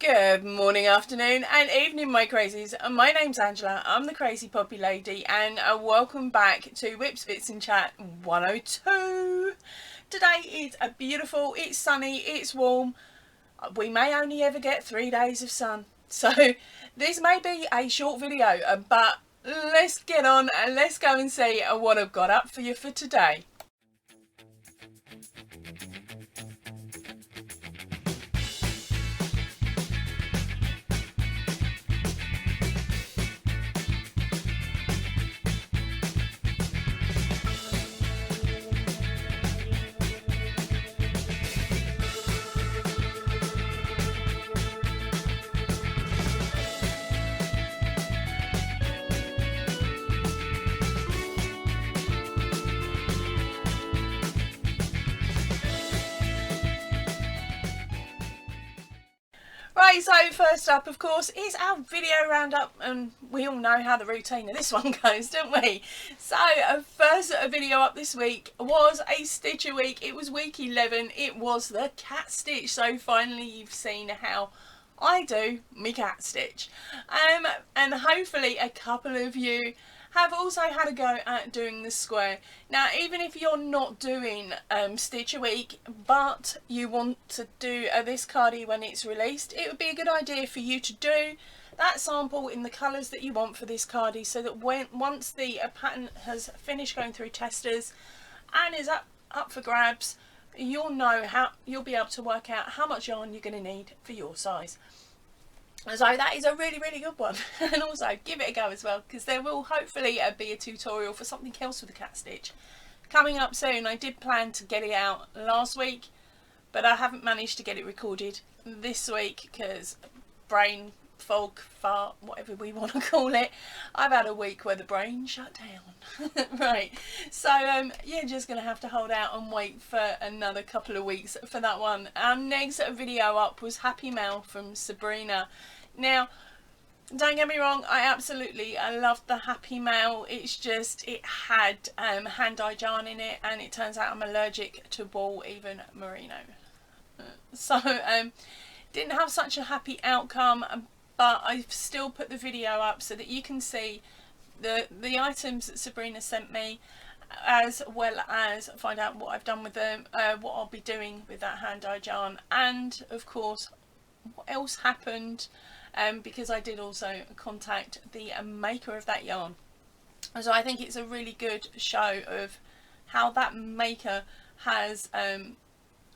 Good morning, afternoon and evening, my crazies. My name's Angela, I'm the Crazy Poppy Lady, and welcome back to Whips, Bits and Chat 102. Today is a beautiful, it's sunny, it's warm. We may only ever get 3 days of sun. So this may be a short video, but let's get on and let's go and see what I've got up for you for today. Right, so first up, of course, is our video roundup, and we all know how the routine of this one goes, don't we? So, first video up this week was a Stitcher week. It was week 11. It was the cat stitch. So finally, you've seen how I do me cat stitch, and hopefully a couple of you have also had a go at doing the square. Now, even if you're not doing Stitch a week, but you want to do this cardie when it's released, it would be a good idea for you to do that sample in the colours that you want for this cardie, so that once the pattern has finished going through testers and is up for grabs, you'll be able to work out how much yarn you're going to need for your size. So that is a really good one. And also give it a go as well, because there will hopefully be a tutorial for something else with the cat stitch coming up soon. I did plan to get it out last week, but I haven't managed to get it recorded this week because brain fog, fart, whatever we want to call it. I've had a week where the brain shut down. Right, so you're just going to have to hold out and wait for another couple of weeks for that one. Our next video up was Happy Mail from Sabrina. Now, don't get me wrong, I loved the Happy Mail. It's just, it had hand-dyed yarn in it, and it turns out I'm allergic to wool, even merino. So didn't have such a happy outcome, but I've still put the video up so that you can see the items that Sabrina sent me, as well as find out what I've done with them, what I'll be doing with that hand-dyed yarn, and of course what else happened, because I did also contact the maker of that yarn. So I think it's a really good show of how that maker has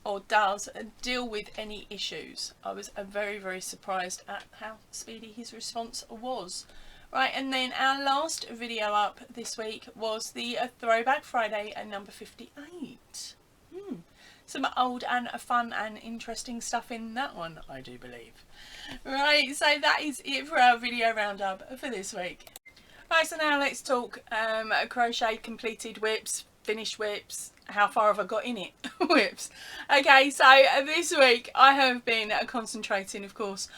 or does deal with any issues. I was very surprised at how speedy his response was. Right, and then our last video up this week was the Throwback Friday number 58. Some old and fun and interesting stuff in that one, I do believe. Right, so that is it for our video roundup for this week. Right, so now let's talk crochet completed whips, finished whips, how far have I got in it whips. Okay, so this week I have been concentrating, of course,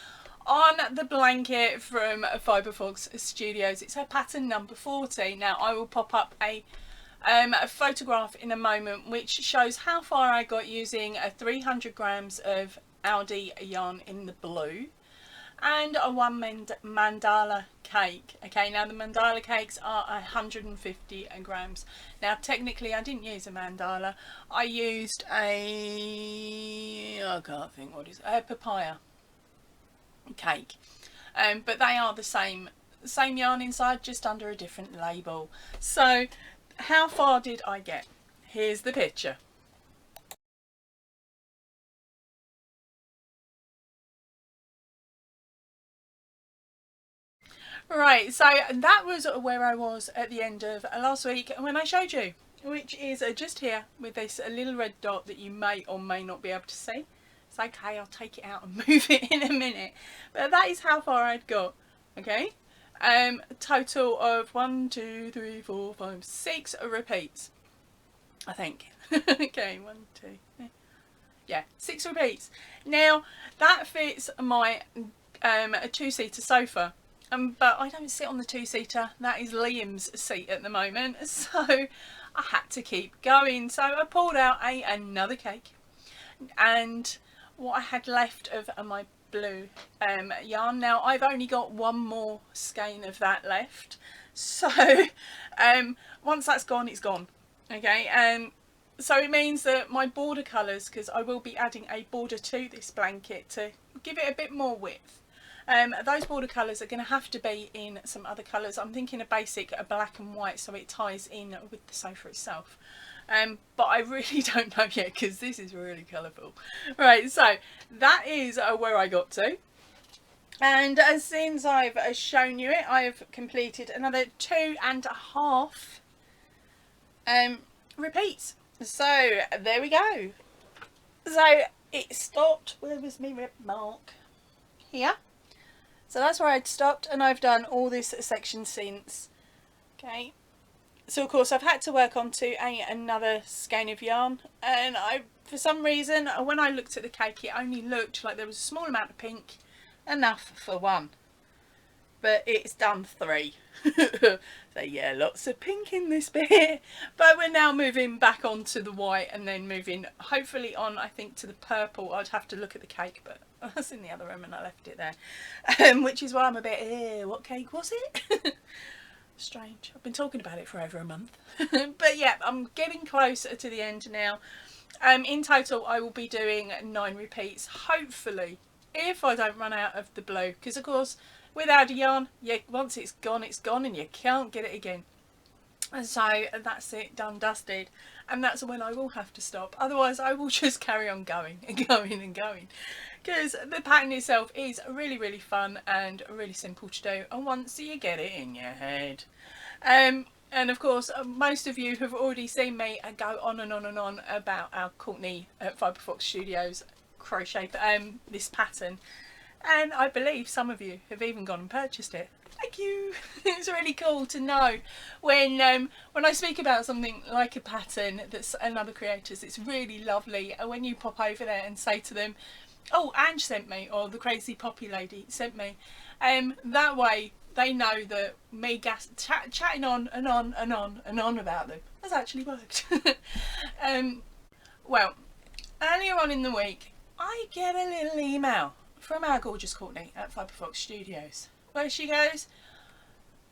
on the blanket from Fiberfox Studios. It's her pattern number 40. Now I will pop up a photograph in a moment which shows how far I got using 300 grams of Aldi yarn in the blue and a one mandala cake. Okay, now the mandala cakes are 150 grams. Now technically I didn't use a mandala, I used I can't think what it is, a papaya cake, but they are the same yarn inside, just under a different label. So how far did I get? Here's the picture. Right, so that was where I was at the end of last week when I showed you, which is just here with this little red dot that you may or may not be able to see. It's okay, I'll take it out and move it in a minute. But that is how far I'd got, okay? Total of 1, 2, 3, 4, 5, 6 repeats, I think. Okay, 1, 2, yeah, 6 repeats. Now that fits my a two-seater sofa, but I don't sit on the two-seater. That is Liam's seat at the moment, so I had to keep going. So I pulled out another cake, and what I had left of my blue yarn. Now I've only got one more skein of that left, so once that's gone, it's gone. Okay, so it means that my border colours, because I will be adding a border to this blanket to give it a bit more width, those border colours are going to have to be in some other colours. I'm thinking a basic, a black and white, so it ties in with the sofa itself. But I really don't know yet, because this is really colourful. Right, so that is where I got to. And as soon as I've shown you it, I've completed another 2.5 repeats. So there we go. So it stopped, where was my rip mark? Here. So that's where I'd stopped, and I've done all this section since. Okay. So of course I've had to work onto another skein of yarn, and for some reason when I looked at the cake, it only looked like there was a small amount of pink, enough for one, but it's done 3. So yeah, lots of pink in this bit, but we're now moving back onto the white, and then moving hopefully on, I think, to the purple. I'd have to look at the cake, but that's in the other room and I left it there, which is why I'm a bit, what cake was it? Strange. I've been talking about it for over a month. But yeah, I'm getting closer to the end now. In total I will be doing 9 repeats, hopefully, if I don't run out of the blue, because of course without a yarn, once it's gone and you can't get it again. And so that's it, done, dusted, and that's when I will have to stop. Otherwise I will just carry on going and going and going, because the pattern itself is really, really fun and really simple to do, and once you get it in your head. And of course most of you have already seen me go on and on and on about our Courtney at Fiberfox Studios crochet this pattern, and I believe some of you have even gone and purchased it. Thank you. It's really cool to know when I speak about something like a pattern that's another creator's. It's really lovely when you pop over there and say to them, oh, Ange sent me, or the crazy poppy lady sent me. That way they know that me chatting on and on and on and on about them has actually worked. Well, earlier on in the week I get a little email from our gorgeous Courtney at Fiberfox Studios, where she goes,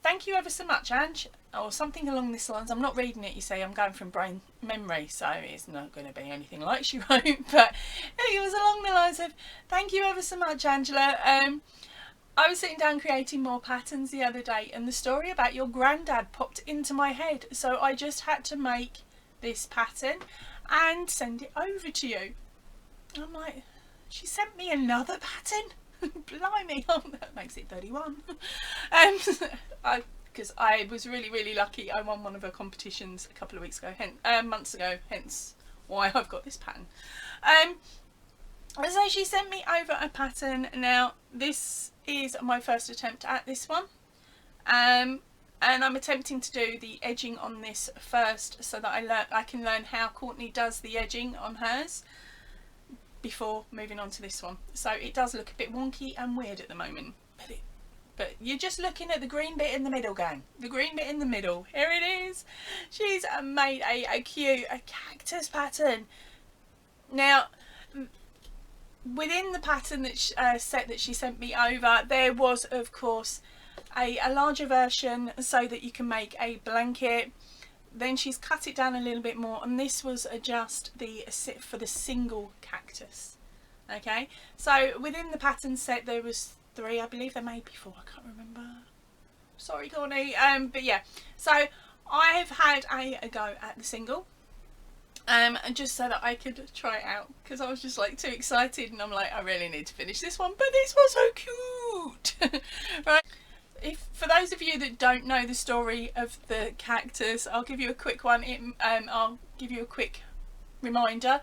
thank you ever so much, Ange, or something along this lines. I'm not reading it, you see, I'm going from brain memory, so it's not going to be anything like she wrote, but it was along the lines of, thank you ever so much, Angela. I was sitting down creating more patterns the other day, and the story about your granddad popped into my head, so I just had to make this pattern and send it over to you. I'm like, she sent me another pattern? Blimey, oh, that makes it 31. Because I was really, really lucky. I won one of her competitions a couple of weeks ago, months ago, hence why I've got this pattern. So she sent me over a pattern. Now this is my first attempt at this one, and I'm attempting to do the edging on this first, so that I can learn how Courtney does the edging on hers before moving on to this one. So it does look a bit wonky and weird at the moment, but you're just looking at the green bit in the middle, gang. The green bit in the middle, here it is. She's made a cute cactus pattern. Now within the pattern that set that she sent me over, there was of course a larger version so that you can make a blanket. Then she's cut it down a little bit more, and this was just for the single cactus. Okay, so within the pattern set there was 3, I believe. There may be 4, I can't remember. Sorry, Courtney. But yeah, so I've had a go at the single, and just so that I could try it out, because I was just like too excited, and I'm like, I really need to finish this one. But this was so cute. Right. For those of you that don't know the story of the cactus, I'll give you a quick one. I'll give you a quick reminder.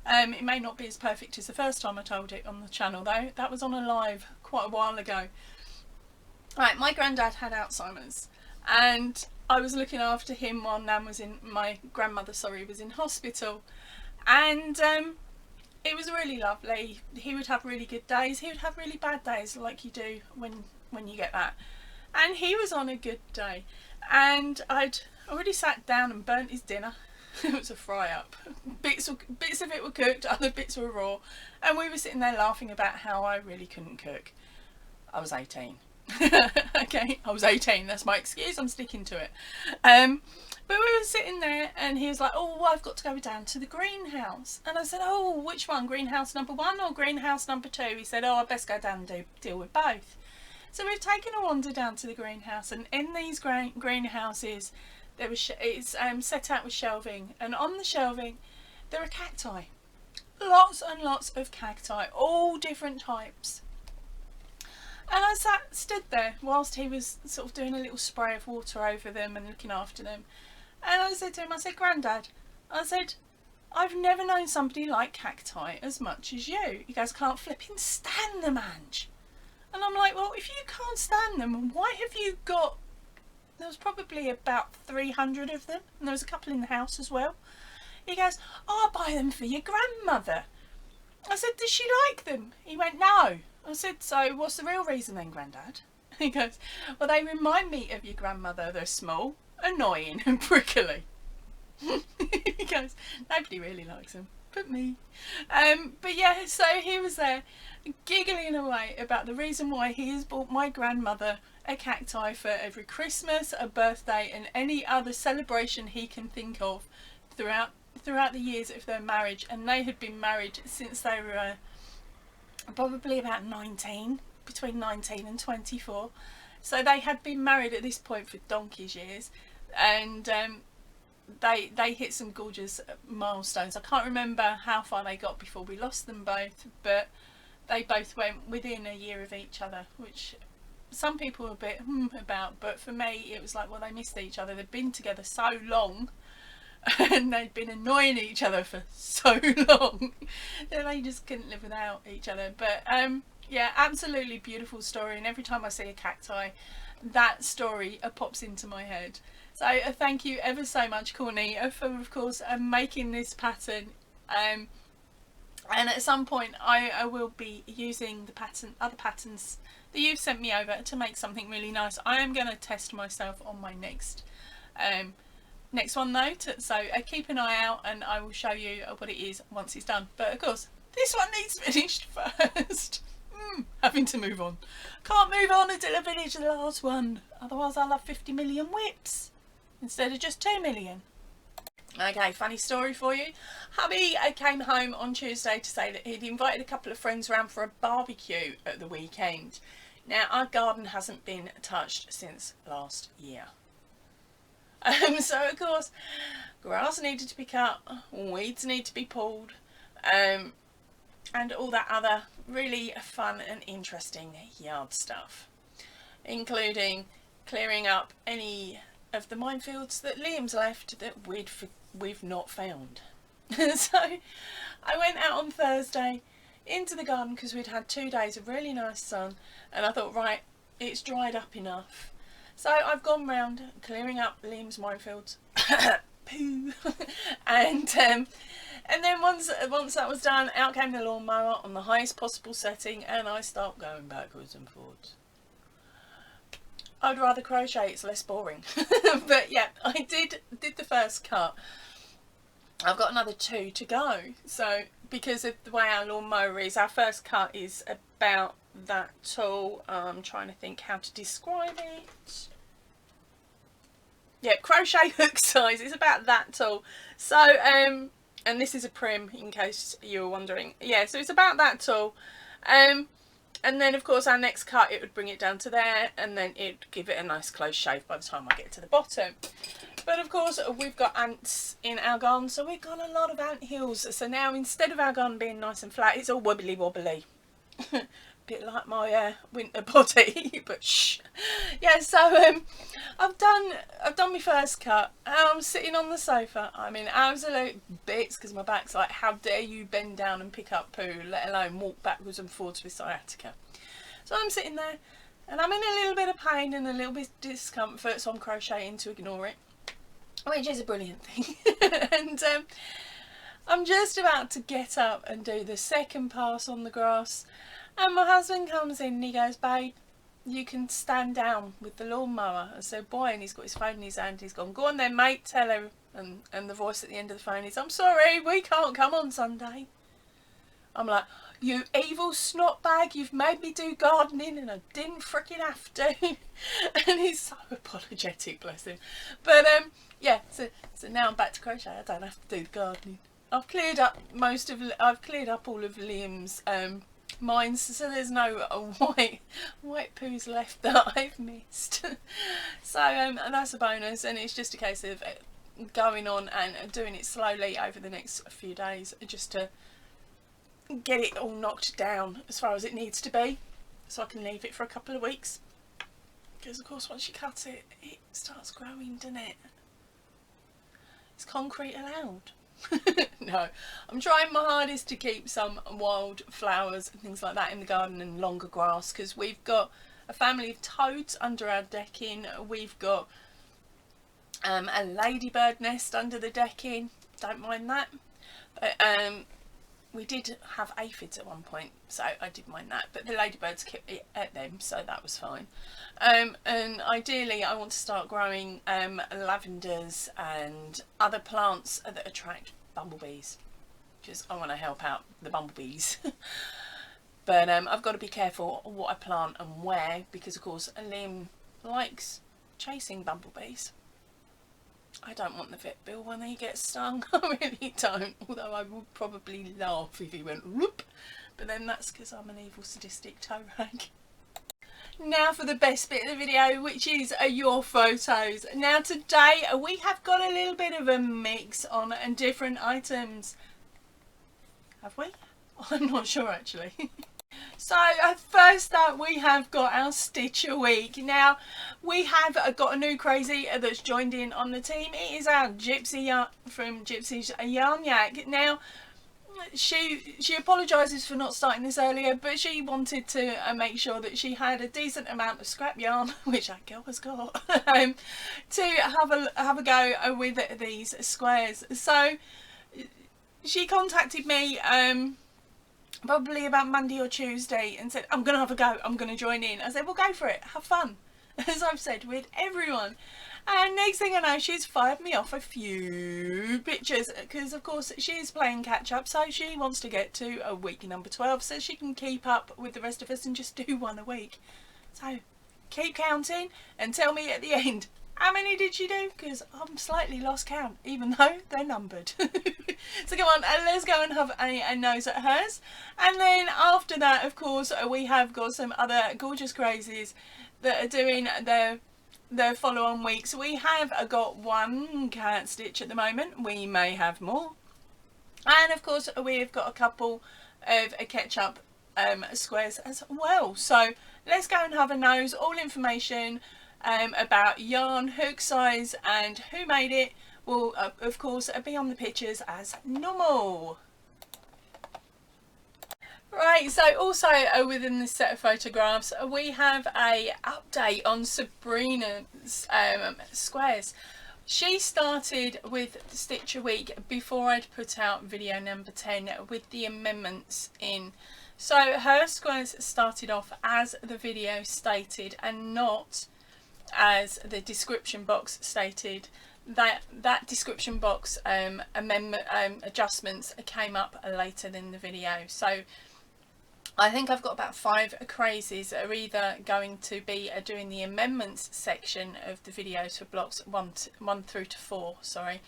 It may not be as perfect as the first time I told it on the channel, though. That was on a live quite a while ago. Right, my granddad had Alzheimer's, and I was looking after him while my grandmother was in hospital, and it was really lovely. He would have really good days, he would have really bad days, like you do when you get that. And he was on a good day, and I'd already sat down and burnt his dinner. It was a fry up. Bits of it were cooked, other bits were raw, and we were sitting there laughing about how I really couldn't cook. I was 18. Okay, I was 18, that's my excuse, I'm sticking to it. But we were sitting there and he was like, oh, well, I've got to go down to the greenhouse. And I said, oh, which one, greenhouse number 1 or greenhouse number 2? He said, oh, I best go down and deal with both. So we've taken a wander down to the greenhouse, and in these greenhouses there was it's set out with shelving, and on the shelving there are cacti. Lots and lots of cacti, all different types. And I stood there whilst he was sort of doing a little spray of water over them and looking after them. And I said to him, I said, Grandad, I said, I've never known somebody like cacti as much as you. He goes, can't flipping stand them, Ange. And I'm like, well, if you can't stand them, why have you got... There was probably about 300 of them, and there was a couple in the house as well. He goes, oh, I'll buy them for your grandmother. I said, does she like them? He went, no. I said, so what's the real reason then, Grandad? He goes, well, they remind me of your grandmother. They're small, annoying and prickly. He goes, nobody really likes them but me. But yeah, so he was there giggling away about the reason why he has bought my grandmother a cacti for every Christmas, a birthday and any other celebration he can think of throughout the years of their marriage. And they had been married since they were probably about 19, between 19 and 24. So they had been married at this point for donkey's years, and they hit some gorgeous milestones. I can't remember how far they got before we lost them both, but they both went within a year of each other, which some people were a bit about, but for me it was like, well, they missed each other. They'd been together so long and they'd been annoying each other for so long that they just couldn't live without each other. But yeah, absolutely beautiful story, and every time I see a cacti, that story pops into my head. So thank you ever so much, Cornita, for of course making this pattern. And at some point I will be using the other patterns that you've sent me over to make something really nice. I am going to test myself on my next one though, so keep an eye out and I will show you what it is once it's done. But of course this one needs finished first. Having to move on. Can't move on until I finish the last one, otherwise I'll have 50 million whips instead of just 2 million. Okay, funny story for you. Hubby came home on Tuesday to say that he'd invited a couple of friends around for a barbecue at the weekend. Now, our garden hasn't been touched since last year. So, of course, grass needed to be cut, weeds need to be pulled, and all that other really fun and interesting yard stuff, including clearing up any of the minefields that Liam's left that we've not found. So I went out on Thursday into the garden because we'd had 2 days of really nice sun, and I thought, right, it's dried up enough. So I've gone round clearing up Liam's minefields. Poo. And then once that was done, out came the lawnmower on the highest possible setting, and I start going backwards and forwards. I'd rather crochet, it's less boring. But yeah, I did the first cut. I've got another 2 to go. So because of the way our lawnmower is, our first cut is about that tall. I'm trying to think how to describe it. Yeah, crochet hook size, it's about that tall. So and this is a prim, in case you were wondering. Yeah, so it's about that tall. And then of course our next cut, it would bring it down to there, and then it'd give it a nice close shave by the time I get to the bottom. But of course we've got ants in our garden, so we've got a lot of ant hills. So now instead of our garden being nice and flat, it's all wobbly wobbly. Bit like my winter body, but shh. Yeah, so I've done my first cut, and I'm sitting on the sofa. I'm in absolute bits because my back's like, how dare you bend down and pick up poo, let alone walk backwards and forwards with sciatica. So I'm sitting there, and I'm in a little bit of pain and a little bit of discomfort, so I'm crocheting to ignore it, which is a brilliant thing. And I'm just about to get up and do the second pass on the grass, and my husband comes in and he goes, babe, you can stand down with the lawnmower. I said, boy, and he's got his phone in his hand. He's gone, go on then, mate, tell her. And the voice at the end of the phone is, I'm sorry, we can't come on Sunday. I'm like, you evil snot bag, you've made me do gardening and I didn't freaking have to. And he's so apologetic, bless him. But yeah, so now I'm back to crochet. I don't have to do the gardening. I've cleared up all of Liam's mines, so there's no white poos left that I've missed. So and that's a bonus, and it's just a case of going on and doing it slowly over the next few days, just to get it all knocked down as far as it needs to be, so I can leave it for a couple of weeks, because of course once you cut it, it starts growing, doesn't it? Is concrete allowed? No, I'm trying my hardest to keep some wild flowers and things like that in the garden and longer grass, because we've got a family of toads under our decking. We've got a ladybird nest under the decking, don't mind that. But we did have aphids at one point, so I did mind that, but the ladybirds kept it at them, so that was fine. And ideally I want to start growing lavenders and other plants that attract bumblebees, because I want to help out the bumblebees. But I've got to be careful what I plant and where, because of course Liam likes chasing bumblebees. I don't want the vet bill when he gets stung. I really don't, although I would probably laugh if he went whoop, but then that's because I'm an evil sadistic toe rag. Now for the best bit of the video, which is your photos. Now today we have got a little bit of a mix on different items. Have we? I'm not sure actually. So first up we have got our Stitch a Week. Now we have got a new crazy that's joined in on the team. It is our Gypsy Yarn from Gypsy's Yarn Yak. Now she apologises for not starting this earlier, but she wanted to make sure that she had a decent amount of scrap yarn, which our girl has got, to have a go with these squares. So she contacted me probably about Monday or Tuesday and said, I'm going to have a go, I'm going to join in. I said, well, go for it, have fun, as I've said with everyone. And next thing I know, she's fired me off a few pictures, because of course she is playing catch up, so she wants to get to a week number 12 so she can keep up with the rest of us and just do one a week. So keep counting and tell me at the end, how many did she do? Because I'm slightly lost count, even though they're numbered. So come on, let's go and have a nose at hers. And then after that, of course, we have got some other gorgeous crazies that are doing their follow-on weeks. We have got one cat stitch at the moment. We may have more. And of course, we've got a couple of ketchup squares as well. So let's go and have a nose. All information about yarn, hook size and who made it will of course be on the pictures as normal. Right, so also within this set of photographs we have a update on Sabrina's squares. She started with Stitch a Week before I'd put out video number 10 with the amendments in. So her squares started off as the video stated and not as the description box stated. That description box amendment adjustments came up later than the video. So I think I've got about 5 crazies that are either going to be doing the amendments section of the videos for blocks 1 through to 4, sorry,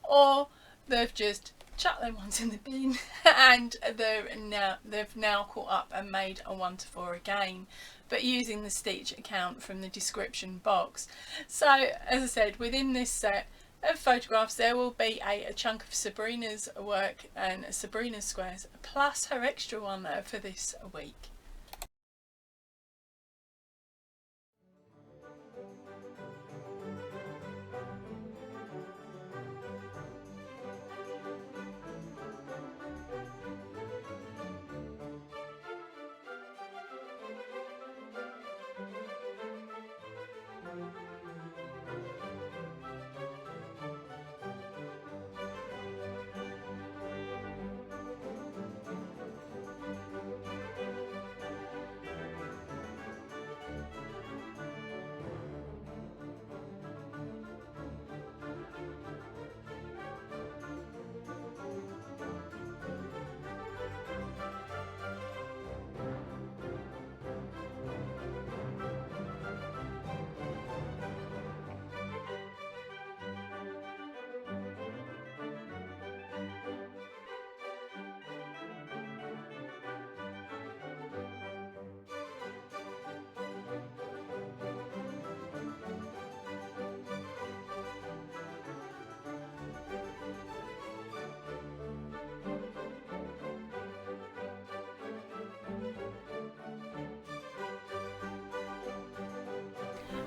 or they've just chucked them ones in the bin and they've now caught up and made a 1 to 4 again, but using the stitch account from the description box. So as I said, within this set of photographs there will be a chunk of Sabrina's work and Sabrina's squares plus her extra one for this week.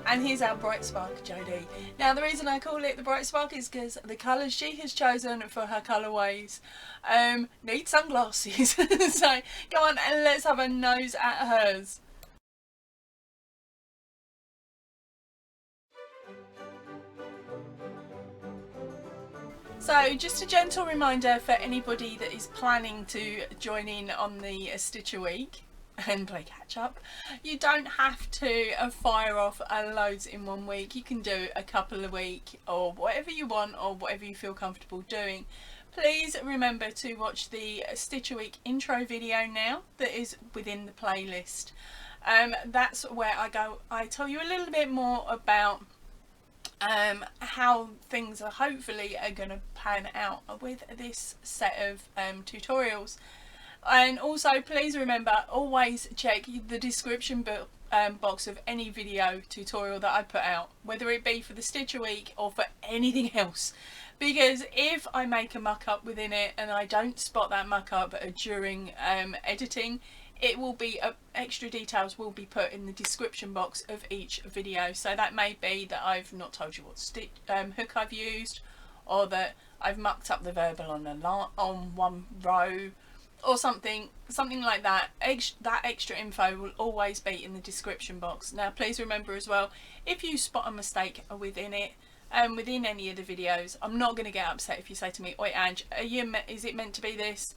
And here's our Bright Spark Jodie. Now the reason I call it the Bright Spark is because the colours she has chosen for her colourways need sunglasses. So go on and let's have a nose at hers. So just a gentle reminder for anybody that is planning to join in on the Stitcher Week and play catch up, you don't have to fire off loads in one week. You can do a couple a week or whatever you want or whatever you feel comfortable doing. Please remember to watch the Stitcher Week intro video now that is within the playlist. That's where I tell you a little bit more about how things are hopefully going to pan out with this set of tutorials. And also please remember, always check the description box of any video tutorial that I put out, whether it be for the Stitcher Week or for anything else, because if I make a muck up within it and I don't spot that muck up during editing, it will be extra details will be put in the description box of each video. So that may be that I've not told you what hook I've used, or that I've mucked up the verbal on one row, or something like that. That extra info will always be in the description box. Now please remember as well, if you spot a mistake within it, within any of the videos, I'm not going to get upset if you say to me, "Oi Ange, is it meant to be this?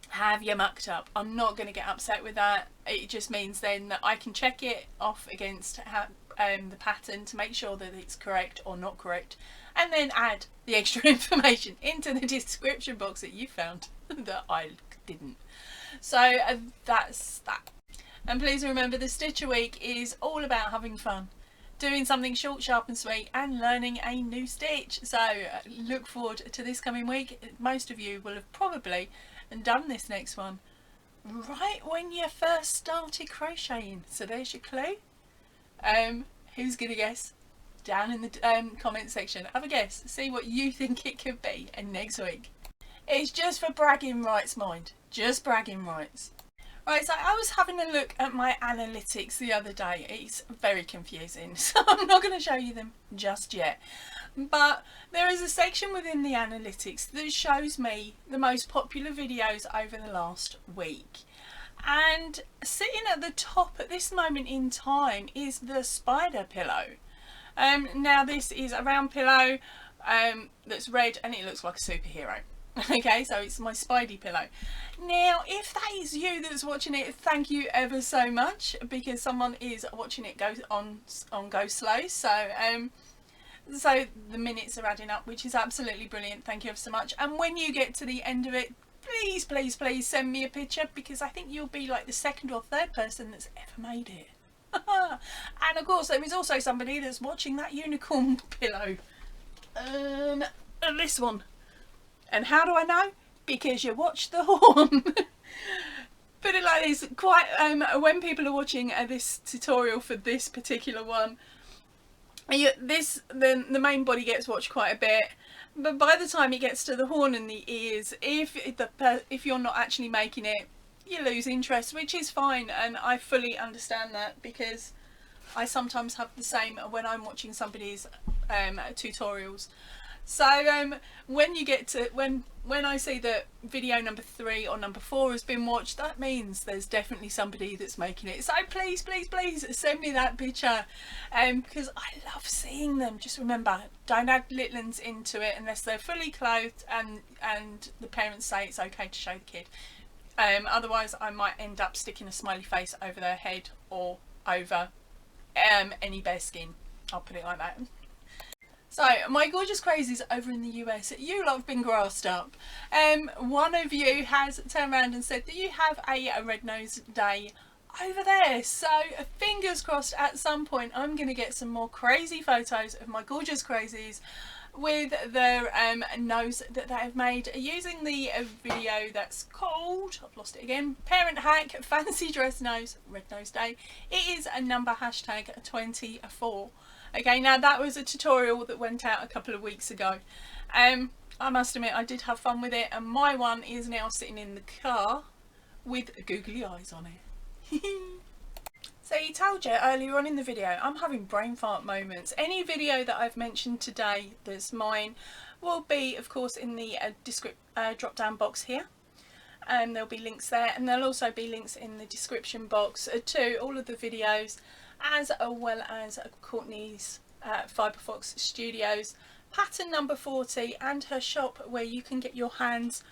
Have you mucked up?" I'm not going to get upset with that. It just means then that I can check it off against the pattern to make sure that it's correct or not correct, and then add the extra information into the description box that you found that I didn't. So that's that. And please remember, the Stitcher Week is all about having fun, doing something short, sharp and sweet, and learning a new stitch. So look forward to this coming week. Most of you will have probably done this next one right when you first started crocheting. So there's your clue. Who's gonna guess? Down in the comment section, have a guess, see what you think it could be. And next week, it's just for bragging rights, mind, just bragging rights. Right, so I was having a look at my analytics the other day. It's very confusing, so I'm not going to show you them just yet. But there is a section within the analytics that shows me the most popular videos over the last week. And sitting at the top at this moment in time is the spider pillow. Now this is a round pillow that's red and it looks like a superhero. Okay, so it's my Spidey pillow. Now if that is you that's watching it, thank you ever so much, because someone is watching it go on go slow. So so the minutes are adding up, which is absolutely brilliant. Thank you ever so much. And when you get to the end of it, please please please send me a picture, because I think you'll be like the second or third person that's ever made it. And of course there is also somebody that's watching that unicorn pillow, this one. And how do I know? Because you watch the horn. Put it like this, quite when people are watching this tutorial for this particular one, then the main body gets watched quite a bit, but by the time it gets to the horn and the ears, if you're not actually making it, you lose interest, which is fine, and I fully understand that, because I sometimes have the same when I'm watching somebody's tutorials. So when you get to when I see that video number 3 or number 4 has been watched, that means there's definitely somebody that's making it. So please please please send me that picture, because I love seeing them. Just remember, don't add little ones into it unless they're fully clothed and the parents say it's okay to show the kid. Otherwise I might end up sticking a smiley face over their head or over any bare skin. I'll put it like that. So my gorgeous crazies over in the US, you lot have been grassed up. One of you has turned around and said that you have a Red Nose Day over there. So fingers crossed at some point I'm going to get some more crazy photos of my gorgeous crazies with their nose that they have made using the video that's called, I've lost it again, Parent Hack Fancy Dress Nose Red Nose Day. It is a number #24. Okay, now that was a tutorial that went out a couple of weeks ago. I must admit I did have fun with it, and my one is now sitting in the car with googly eyes on it. So you told you earlier on in the video, I'm having brain fart moments. Any video that I've mentioned today that's mine will be, of course, in the drop down box here. And there'll be links there, and there'll also be links in the description box to all of the videos, as well as Courtney's Fiberfox Studios pattern number 40 and her shop where you can get your hands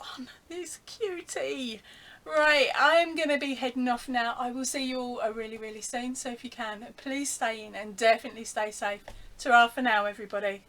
on this cutie. Right, I'm going to be heading off now. I will see you all really soon, so if you can, please stay in and definitely stay safe. Ta-ra for now, everybody.